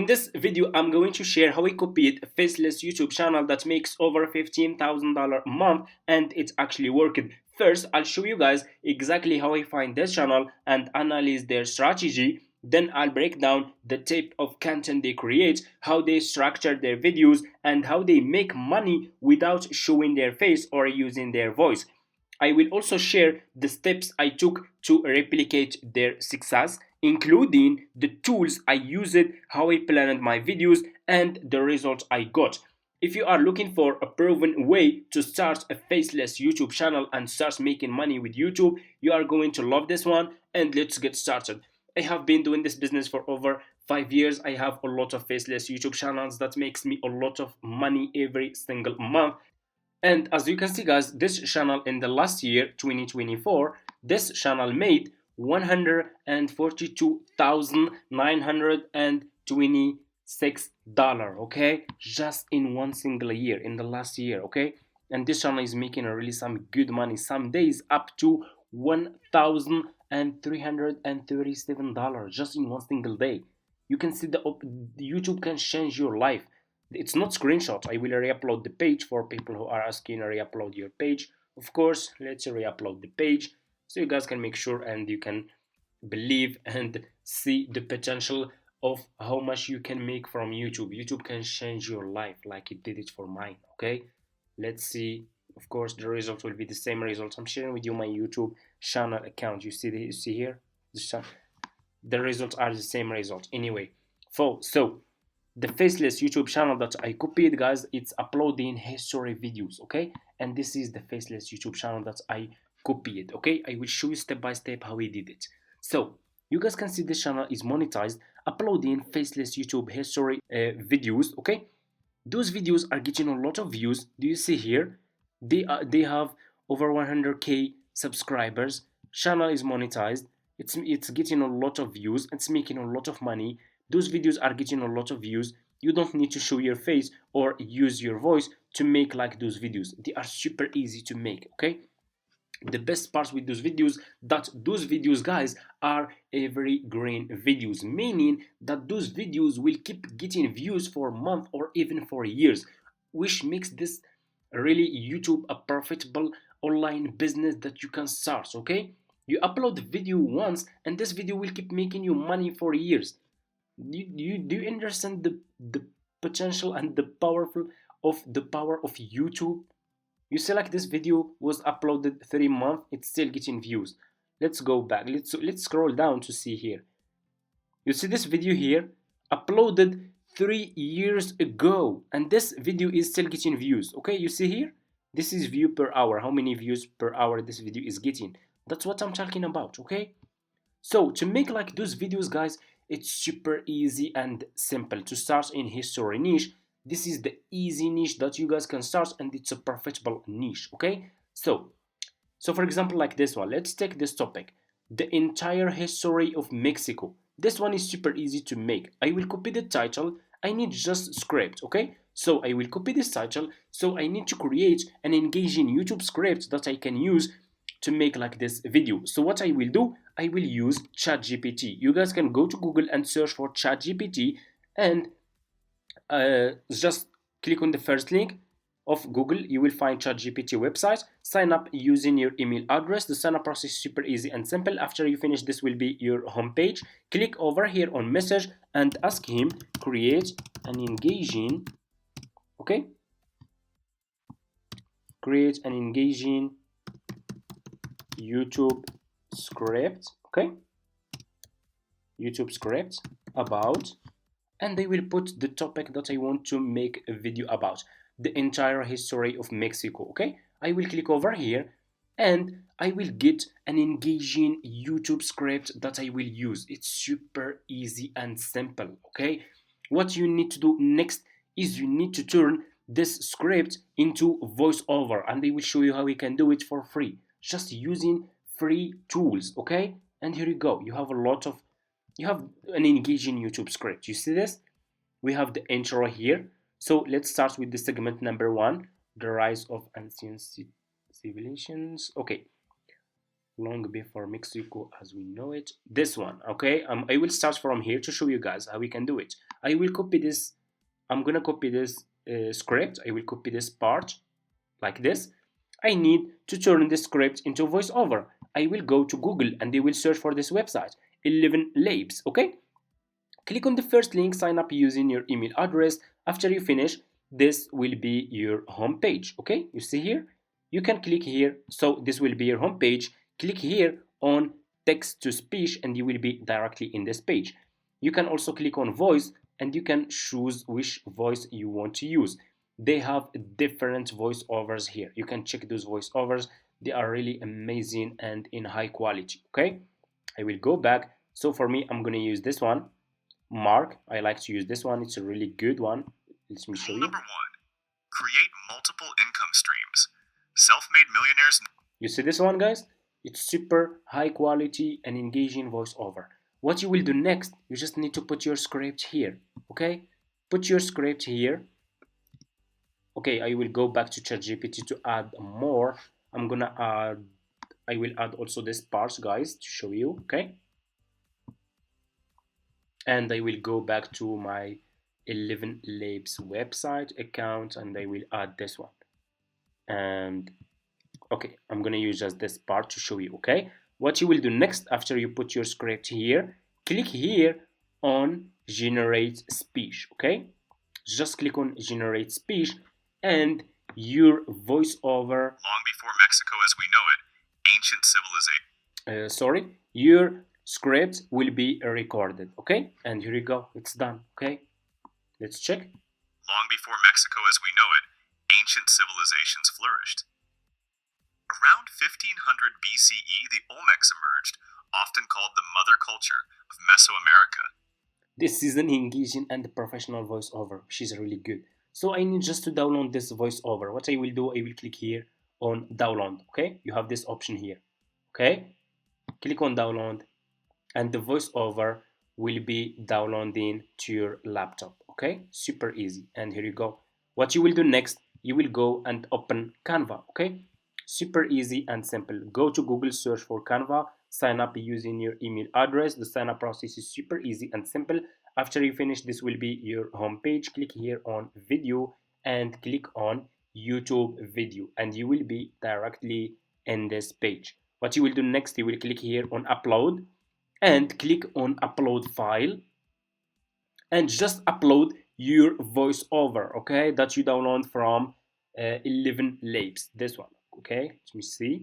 In this video, I'm going to share how I copied a faceless YouTube channel that makes over $15,000 a month and it's actually working. First, I'll show you guys exactly how I find this channel and analyze their strategy. Then I'll break down the type of content they create, how they structure their videos, and how they make money without showing their face or using their voice. I will also share the steps I took to replicate their success, including the tools I used, how I planned my videos, and the results I got. If you are looking for a proven way to start a faceless YouTube channel and start making money with YouTube, you are going to love this one, and let's get started. I have been doing this business for over 5 years. I have a lot of faceless YouTube channels that makes me a lot of money every single month. And as you can see guys, this channel in the last year 2024, this channel made $142,926, okay, just in one single year, in the last year, okay. And this channel is making really some good money, some days up to $1,337 just in one single day. You can see the YouTube can change your life. It's not screenshot. I will re-upload the page for people who are asking re-upload your page. Of course, let's re-upload the page so you guys can make sure and you can believe and see the potential of how much you can make from YouTube. YouTube can change your life like it did it for mine, okay? Let's see. Of course, the result will be the same result. I'm sharing with you my YouTube channel account. You see here? The results are the same result anyway. So the faceless YouTube channel that I copied, guys, it's uploading history videos, okay? And this is the faceless YouTube channel that I copied, okay? I will show you step by step how we did it. So you guys can see this channel is monetized, uploading faceless YouTube history videos, okay? Those videos are getting a lot of views. Do you see here? They have over 100k subscribers. Channel is monetized. It's getting a lot of views. It's making a lot of money. Those videos are getting a lot of views. You don't need to show your face or use your voice to make like those videos. They are super easy to make, okay? The best part with those videos that those videos, guys, are evergreen videos, meaning that those videos will keep getting views for a month or even for years, which makes this really YouTube a profitable online business that you can start, okay? You upload the video once and this video will keep making you money for years. Do you understand the potential and the power of YouTube? You see, like this video was uploaded 3 months, it's still getting views. Let's go back. Let's scroll down to see here. You see this video here, uploaded 3 years ago, and this video is still getting views. Okay, you see here, this is view per hour. How many views per hour this video is getting? That's what I'm talking about. Okay, so to make like those videos, guys, it's super easy and simple to start in history niche. This is the easy niche that you guys can start and it's a profitable niche, okay? So for example, like this one, let's take this topic, the entire history of Mexico. This one is super easy to make. I will copy the title. I need just script, okay? So I will copy this title. So I need to create an engaging YouTube script that I can use to make like this video. So what I will do, I will use ChatGPT. You guys can go to Google and search for ChatGPT and just click on the first link of Google. You will find ChatGPT website. Sign up using your email address. The sign up process is super easy and simple. After you finish, this will be your home page. Click over here on message and ask him create an engaging, okay? Create an engaging YouTube script, okay? YouTube script about, and they will put the topic that I want to make a video about, the entire history of Mexico, okay? I will click over here and I will get an engaging YouTube script that I will use. It's super easy and simple, okay? What you need to do next is you need to turn this script into voiceover, and they will show you how you can do it for free, just using free tools, okay? And here you go. You have an engaging YouTube script. You see this? We have the intro here. So let's start with the segment number 1, the rise of ancient civilizations. Okay, long before Mexico as we know it. This one, okay? I will start from here to show you guys how we can do it. I will copy this. I'm gonna copy this script. I will copy this part like this. I need to turn this script into voiceover. I will go to Google and they will search for this website, 11 Labs, okay? Click on the first link, sign up using your email address. After you finish, this will be your home page, okay? You see here? You can click here, so this will be your home page. Click here on text to speech and you will be directly in this page. You can also click on voice and you can choose which voice you want to use. They have different voiceovers here. You can check those voiceovers. They are really amazing and in high quality, okay? I will go back. So for me, I'm gonna use this one. Mark, I like to use this one. It's a really good one. Let me show you. Number 1. Create multiple income streams. Self-made millionaires. You see this one, guys? It's super high quality and engaging voiceover. What you will do next, you just need to put your script here, okay? Put your script here. Okay, I will go back to ChatGPT to add more. I will add also this parts, guys, to show you, okay? And I will go back to my 11 Labs website account and I will add this one. And okay, I'm gonna use just this part to show you, okay? What you will do next after you put your script here, click here on generate speech, okay? Just click on generate speech and your voiceover. Long before Mexico as we know it, ancient civilization. Your script will be recorded, okay? And here you go, it's done, okay? Let's check. Long before Mexico as we know it, ancient civilizations flourished. Around 1500 BCE, the Olmecs emerged, often called the mother culture of Mesoamerica. This is an engaging and professional voiceover, which is really good. So I need just to download this voiceover. What I will do, I will click here on download, okay? You have this option here, okay? Click on download and the voiceover will be downloading to your laptop, okay? Super easy. And here you go. What you will do next, you will go and open Canva, okay? Super easy and simple. Go to Google, search for Canva, sign up using your email address. The sign up process is super easy and simple. After you finish, this will be your home page. Click here on video and click on YouTube video and you will be directly in this page. What you will do next, you will click here on upload and click on upload file and just upload your voiceover, okay, that you download from 11 Labs. This one, okay? Let me see.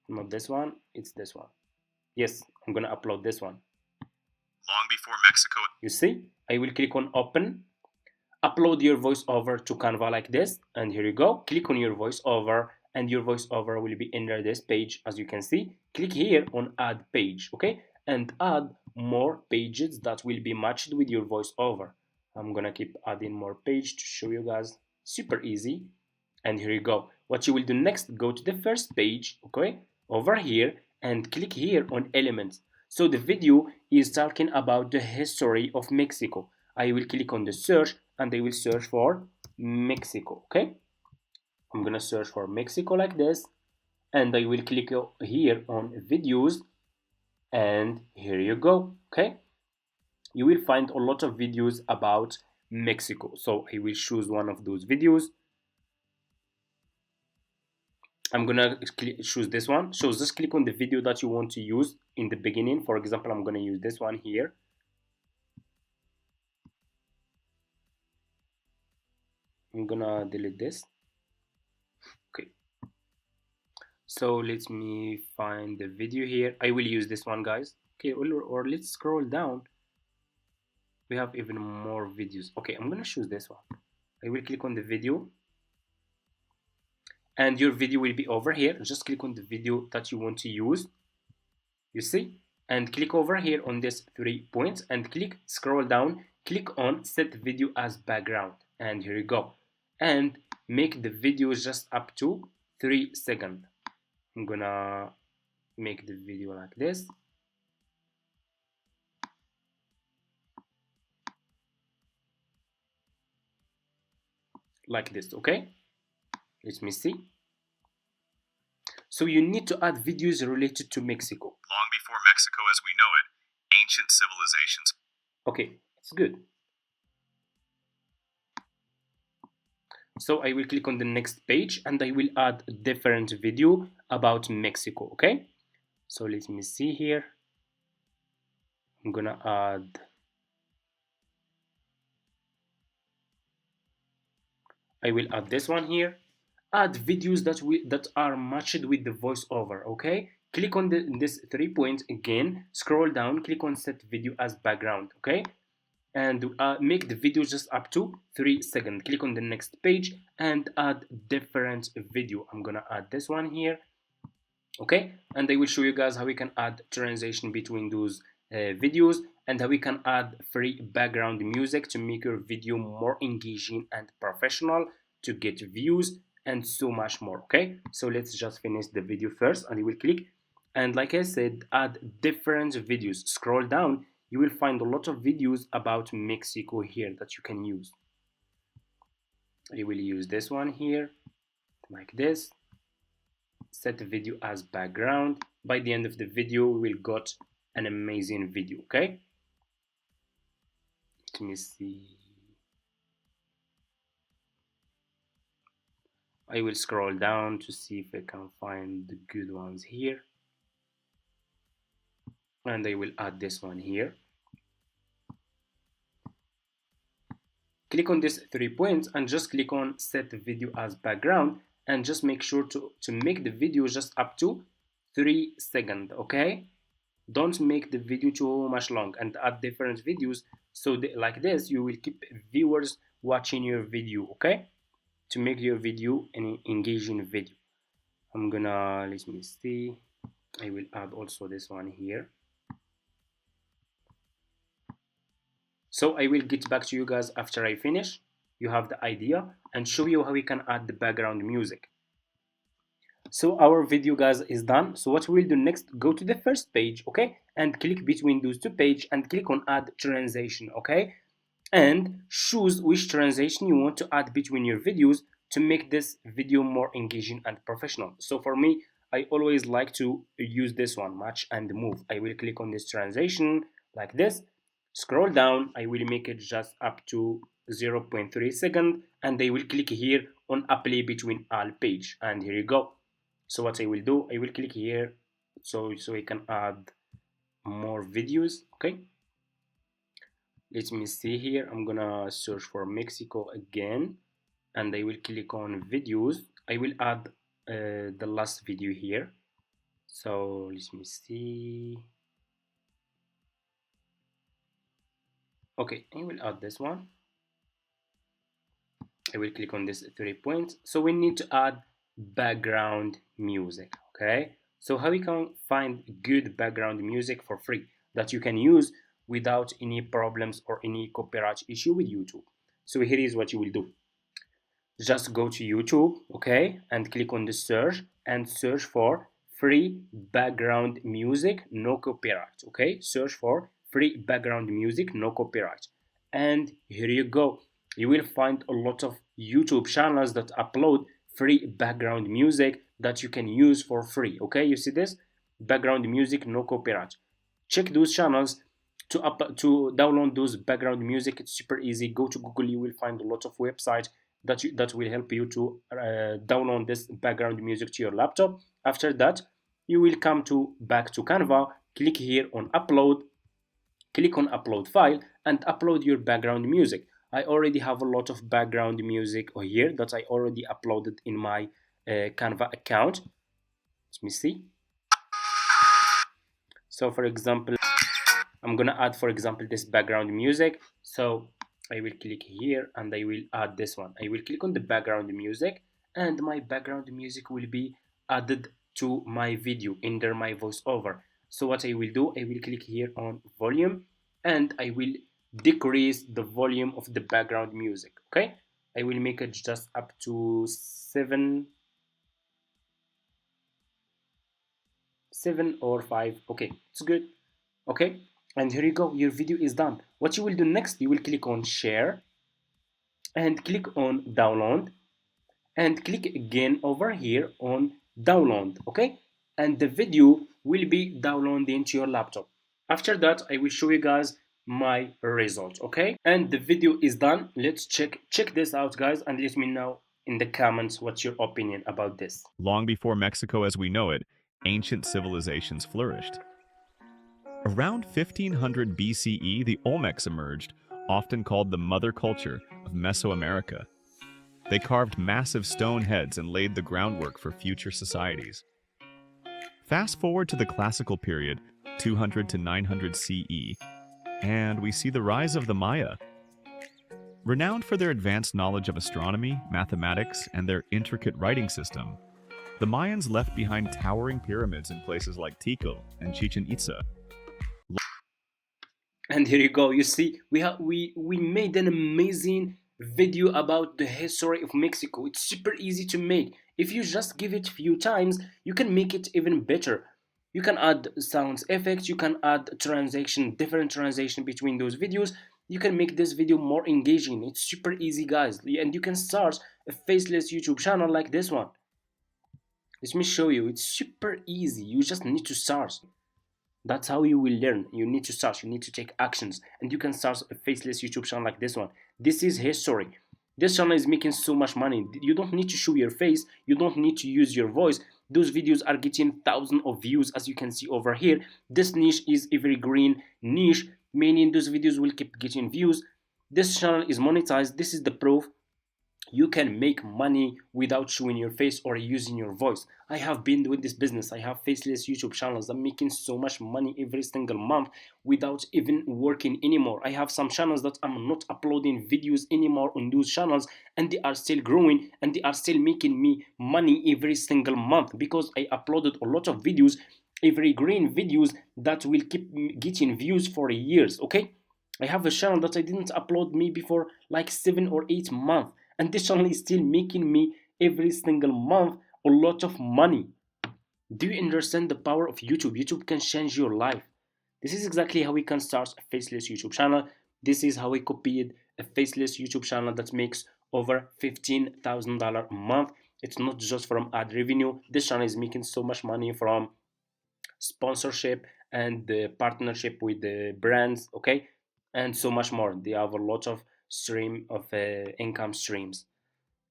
Not this one, it's this one. Yes, I'm gonna upload this one. Long before Mexico. You see, I will click on open, upload your voiceover to Canva like this, and here you go. Click on your voiceover and your voiceover will be under this page. As you can see, click here on add page, okay, and add more pages that will be matched with your voiceover. I'm gonna keep adding more page to show you guys. Super easy. And here you go. What you will do next, go to the first page, okay, over here and click here on elements. So the video is talking about the history of Mexico. I will click on the search and I will search for Mexico, okay? I'm gonna search for Mexico like this and I will click here on videos and here you go, okay? You will find a lot of videos about Mexico. So I will choose one of those videos. I'm gonna choose this one. So just click on the video that you want to use in the beginning. For example, I'm gonna use this one here. I'm gonna delete this. Okay. So let me find the video here. I will use this one, guys. Okay, or let's scroll down. We have even more videos. Okay, I'm gonna choose this one. I will click on the video. And your video will be over here. Just click on the video that you want to use. You see? And click over here on this 3 points and scroll down, click on set video as background. And here you go. And make the video just up to 3 seconds. I'm gonna make the video like this. Like this, okay? Let me see. So you need to add videos related to Mexico. Long before Mexico as we know it, ancient civilizations. Okay, it's good. So I will click on the next page and I will add a different video about Mexico, okay? So let me see here. I'm gonna add, I will add this one here. Add videos that are matched with the voiceover, okay? Click on this 3 points again, scroll down, click on set video as background, okay? And make the video just up to 3 seconds. Click on the next page and add different video. I'm gonna add this one here, okay? And I will show you guys how we can add transition between those videos and how we can add free background music to make your video more engaging and professional, to get views and so much more, okay? So let's just finish the video first and you will click, and like I said, add different videos. Scroll down, you will find a lot of videos about Mexico here that you can use. I will use this one here like this, set the video as background. By the end of the video we will got an amazing video, okay? Let me see, I will scroll down to see if I can find the good ones here, and I will add this one here. Click on these 3 points and just click on set the video as background, and just make sure to make the video just up to 3 seconds, okay? Don't make the video too much long, and add different videos so like this you will keep viewers watching your video, okay? To make your video an engaging video. I'm gonna, let me see, I will add also this one here. So I will get back to you guys after I finish. You have the idea, and show you how we can add the background music. So our video guys is done. So what we'll do next, go to the first page, okay, and click between those 2 pages and click on add transition, okay, and choose which transition you want to add between your videos to make this video more engaging and professional. So for me, I always like to use this one, match and move. I will click on this transition like this, scroll down, I will make it just up to 0.3 seconds, and I will click here on apply between all page, and here you go. So what I will do, I will click here so I can add more videos, okay? Let me see here, I'm gonna search for Mexico again, and I will click on videos. I will add the last video here. So let me see. Okay, I will add this one. I will click on this 3 points. So we need to add background music, okay? So how we can find good background music for free that you can use without any problems or any copyright issue with YouTube. So here is what you will do. Just go to YouTube, okay, and click on the search and search for free background music, no copyright, okay? Search for free background music, no copyright. And here you go. You will find a lot of YouTube channels that upload free background music that you can use for free, okay? You see this? Background music, no copyright. Check those channels to download those background music. It's super easy. Go to Google, you will find a lot of websites that will help you to download this background music to your laptop. After that, you will come back to Canva, click here on upload, click on upload file, and upload your background music. I already have a lot of background music here that I already uploaded in my Canva account. Let me see. So for example, I'm gonna add, for example, this background music. So I will click here and I will add this one. I will click on the background music, and my background music will be added to my video under my voiceover. So what I will do, I will click here on volume, and I will decrease the volume of the background music, okay? I will make it just up to 7 or 5. Okay, it's good. Okay, and here you go, your video is done. What you will do next, you will click on share and click on download, and click again over here on download, okay? And the video will be downloaded into your laptop. After that, I will show you guys my results, okay? And the video is done. Let's check this out, guys, and let me know in the comments what's your opinion about this. Long before Mexico as we know it, ancient civilizations flourished. Around 1500 BCE, the Olmecs emerged, often called the mother culture of Mesoamerica. They carved massive stone heads and laid the groundwork for future societies. Fast forward to the classical period, 200 to 900 CE, and we see the rise of the Maya. Renowned for their advanced knowledge of astronomy, mathematics, and their intricate writing system, the Mayans left behind towering pyramids in places like Tikal and Chichen Itza. And here you go. You see, we made an amazing video about the history of Mexico. It's super easy to make. If you just give it a few times, you can make it even better. You can add sounds effects, you can add different translation between those videos. You can make this video more engaging. It's super easy, guys. And you can start a faceless YouTube channel like this one. Let me show you. It's super easy. You just need to start. That's how you will learn. You need to start, you need to take actions, and you can start a faceless YouTube channel like this one. This is history. This channel is making so much money. You don't need to show your face, you don't need to use your voice. Those videos are getting thousands of views, as you can see over here. This niche is evergreen niche, meaning those videos will keep getting views. This channel is monetized. This is the proof. You can make money without showing your face or using your voice. I have been doing this business. I have faceless YouTube channels. I'm making so much money every single month without even working anymore. I have some channels that I'm not uploading videos anymore on those channels, and they are still growing and they are still making me money every single month because I uploaded a lot of videos, every green videos that will keep getting views for years, okay? I have a channel that I didn't upload maybe for like 7 or 8 months, and this channel is still making me every single month a lot of money. Do you understand the power of YouTube? YouTube can change your life. This is exactly how we can start a faceless YouTube channel. This is how we copied a faceless YouTube channel that makes over $15,000 a month. It's not just from ad revenue. This channel is making so much money from sponsorship and the partnership with the brands, okay, and so much more. They have a lot of stream of income streams.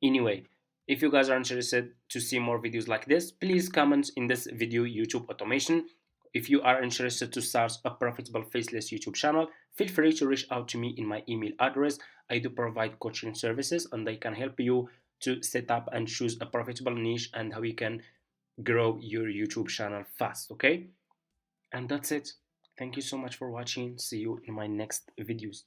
Anyway, if you guys are interested to see more videos like this, please comment in this video YouTube automation. If you are interested to start a profitable faceless YouTube channel, feel free to reach out to me in my email address. I do provide coaching services and I can help you to set up and choose a profitable niche and how you can grow your YouTube channel fast, okay? And that's it. Thank you so much for watching. See you in my next videos.